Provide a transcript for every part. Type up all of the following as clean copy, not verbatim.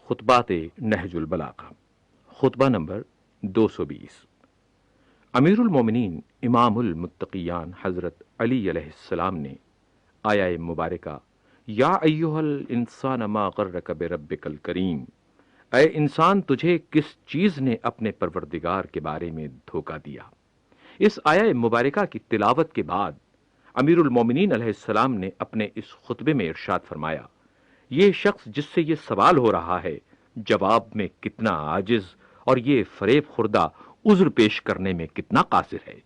خطبات نہج البلاغہ خطبہ نمبر 220۔ امیر المومنین امام المتقیان حضرت علی علیہ السلام نے آیہ مبارکہ یا ایھا الانسان ما غرک بربک الکریم، اے انسان تجھے کس چیز نے اپنے پروردگار کے بارے میں دھوکہ دیا، اس آیہ مبارکہ کی تلاوت کے بعد امیر المومنین علیہ السلام نے اپنے اس خطبے میں ارشاد فرمایا، یہ شخص جس سے یہ سوال ہو رہا ہے جواب میں کتنا عاجز اور یہ فریب خوردہ عذر پیش کرنے میں کتنا قاصر ہے۔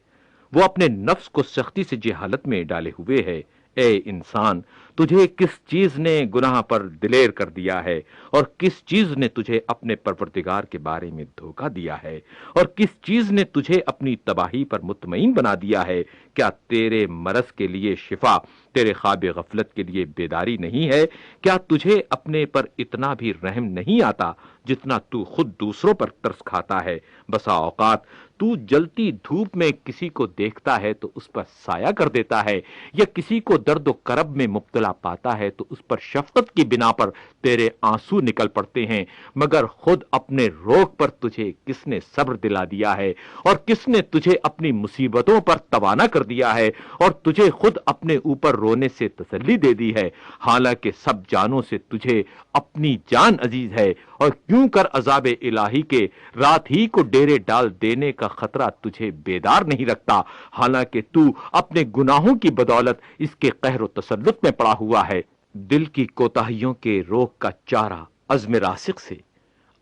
وہ اپنے نفس کو سختی سے جہالت میں ڈالے ہوئے ہے۔ اے انسان، تجھے کس چیز نے گناہ پر دلیر کر دیا ہے، اور کس چیز نے تجھے اپنے پروردگار کے بارے میں دھوکہ دیا ہے، اور کس چیز نے تجھے اپنی تباہی پر مطمئن بنا دیا ہے؟ کیا تیرے مرض کے لیے شفا، تیرے خواب غفلت کے لیے بیداری نہیں ہے؟ کیا تجھے اپنے پر اتنا بھی رحم نہیں آتا جتنا تو خود دوسروں پر ترس کھاتا ہے؟ بسا اوقات تو جلتی دھوپ میں کسی کو دیکھتا ہے تو اس پر سایہ کر دیتا ہے، یا کسی کو درد و کرب میں مبتلا پاتا ہے تو اس پر شفقت کی بنا پر تیرے آنسو نکل پڑتے ہیں، مگر خود اپنے روگ پر تجھے کس نے صبر دلا دیا ہے، اور کس نے تجھے اپنی مصیبتوں پر توانا کر دیا ہے، اور تجھے خود اپنے اوپر رونے سے تسلی دے دی ہے، حالانکہ سب جانوں سے تجھے اپنی جان عزیز ہے، اور کیوں کر عذاب الہی کے رات ہی کو ڈیرے ڈال دینے کا خطرہ تجھے بیدار نہیں رکھتا، حالانکہ تو اپنے گناہوں کی بدولت اس کے قہر و تسلط میں پڑا ہوا ہے۔ دل کی کوتاہیوں کے روگ کا چارہ عزم راسخ سے،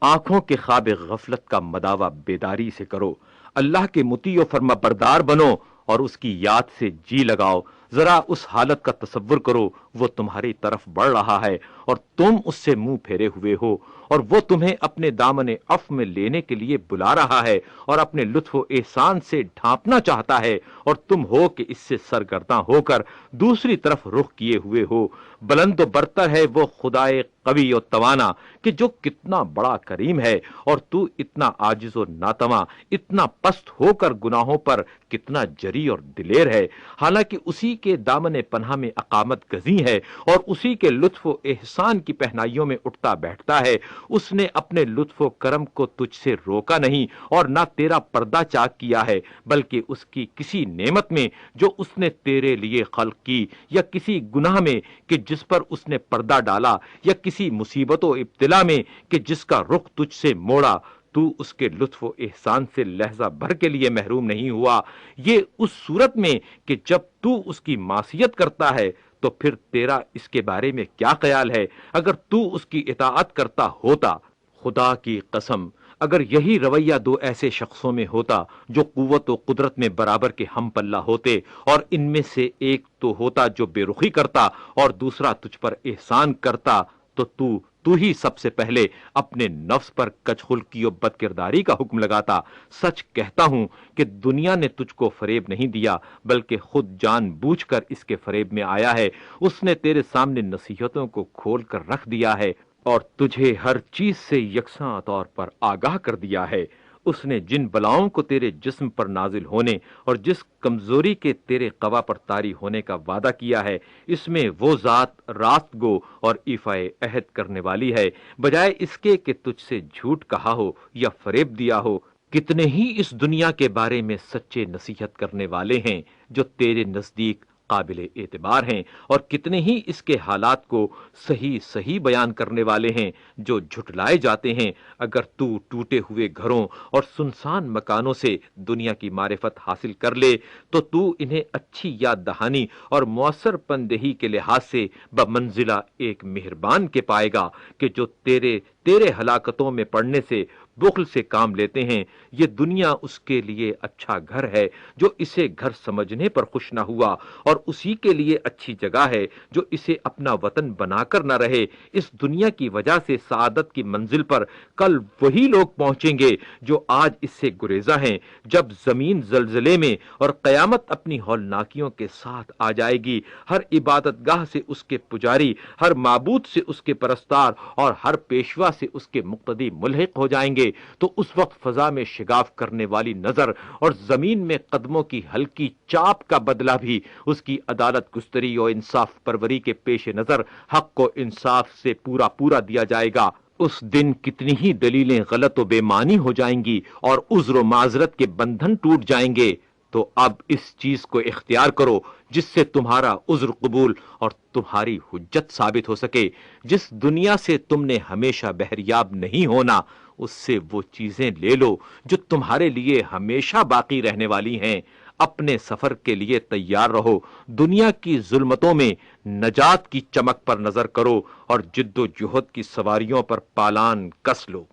آنکھوں کے خواب غفلت کا مداوع بیداری سے کرو، اللہ کے مطیع و فرما بردار بنو اور اس کی یاد سے جی لگاؤ۔ ذرا اس حالت کا تصور کرو، وہ تمہاری طرف بڑھ رہا ہے اور تم اس سے منہ پھیرے ہوئے ہو، اور وہ تمہیں اپنے دامن عفو میں لینے کے لیے بلا رہا ہے اور اپنے لطف و احسان سے ڈھانپنا چاہتا ہے، اور تم ہو کہ اس سے سرگرداں ہو کر دوسری طرف رخ کیے ہوئے ہو۔ بلند و برتر ہے وہ خدائے قوی و توانا کہ جو کتنا بڑا کریم ہے، اور تو اتنا عاجز و ناتواں، اتنا پست ہو کر گناہوں پر کتنا جری اور دلیر ہے، حالانکہ اسی کے دامن پناہ میں اقامت گزیں ہے اور اسی کے لطف و احسان کی پہنائیوں میں اٹھتا بیٹھتا ہے۔ اس نے اپنے لطف و کرم کو تجھ سے روکا نہیں اور نہ تیرا پردہ چاک کیا ہے، بلکہ اس کی کسی نعمت میں جو اس نے تیرے لیے خلق کی، یا کسی گناہ میں کہ جس پر اس نے پردہ ڈالا، یا کسی مصیبت و ابتلا میں کہ جس کا رخ تجھ سے موڑا، تو اس کے لطف و احسان سے لحظہ بھر کے لیے محروم نہیں ہوا۔ یہ اس صورت میں کہ جب تو اس کی معصیت کرتا ہے تو پھر تیرا اس کے بارے میں کیا خیال ہے؟ اگر تو اس کی اطاعت کرتا ہوتا، خدا کی قسم اگر یہی رویہ دو ایسے شخصوں میں ہوتا جو قوت و قدرت میں برابر کے ہم پلہ ہوتے، اور ان میں سے ایک تو ہوتا جو بے رخی کرتا اور دوسرا تجھ پر احسان کرتا، تو ہی سب سے پہلے اپنے نفس پر کچ خلقی و بد کرداری کا حکم لگاتا۔ سچ کہتا ہوں کہ دنیا نے تجھ کو فریب نہیں دیا، بلکہ خود جان بوجھ کر اس کے فریب میں آیا ہے۔ اس نے تیرے سامنے نصیحتوں کو کھول کر رکھ دیا ہے اور تجھے ہر چیز سے یکساں طور پر آگاہ کر دیا ہے۔ اس نے جن بلاؤں کو تیرے جسم پر نازل ہونے اور جس کمزوری کے تیرے قوا پر طاری ہونے کا وعدہ کیا ہے، اس میں وہ ذات راست گو اور ایفائے عہد کرنے والی ہے، بجائے اس کے کہ تجھ سے جھوٹ کہا ہو یا فریب دیا ہو۔ کتنے ہی اس دنیا کے بارے میں سچے نصیحت کرنے والے ہیں جو تیرے نزدیک قابل اعتبار ہیں، اور کتنے ہی اس کے حالات کو صحیح صحیح بیان کرنے والے ہیں جو جھٹلائے جاتے ہیں۔ اگر تو ٹوٹے ہوئے گھروں اور سنسان مکانوں سے دنیا کی معرفت حاصل کر لے تو انہیں اچھی یاد دہانی اور مؤثر پندہی کے لحاظ سے بمنزلہ ایک مہربان کے پائے گا کہ جو تیرے ہلاکتوں میں پڑنے سے بخل سے کام لیتے ہیں۔ یہ دنیا اس کے لیے اچھا گھر ہے جو اسے گھر سمجھنے پر خوش نہ ہوا، اور اسی کے لیے اچھی جگہ ہے جو اسے اپنا وطن بنا کر نہ رہے۔ اس دنیا کی وجہ سے سعادت کی منزل پر کل وہی لوگ پہنچیں گے جو آج اس سے گریزاں ہیں۔ جب زمین زلزلے میں اور قیامت اپنی ہولناکیوں کے ساتھ آ جائے گی، ہر عبادت گاہ سے اس کے پجاری، ہر معبود سے اس کے پرستار اور ہر پیشوا سے اس کے مقتدی ملحق ہو جائیں گے، تو اس وقت فضا میں شگاف کرنے والی نظر اور زمین میں قدموں کی ہلکی چاپ کا بدلہ بھی اس کی عدالت گستری اور انصاف پروری کے پیش نظر حق و انصاف سے پورا دیا جائے گا۔ اس دن کتنی ہی دلیلیں غلط و بے معنی ہو جائیں گی اور عذر و معذرت کے بندھن ٹوٹ جائیں گے، تو اب اس چیز کو اختیار کرو جس سے تمہارا عذر قبول اور تمہاری حجت ثابت ہو سکے۔ جس دنیا سے تم نے ہمیشہ بہریاب نہیں ہونا، اس سے وہ چیزیں لے لو جو تمہارے لیے ہمیشہ باقی رہنے والی ہیں۔ اپنے سفر کے لیے تیار رہو، دنیا کی ظلمتوں میں نجات کی چمک پر نظر کرو اور جد و جہد کی سواریوں پر پالان کس لو۔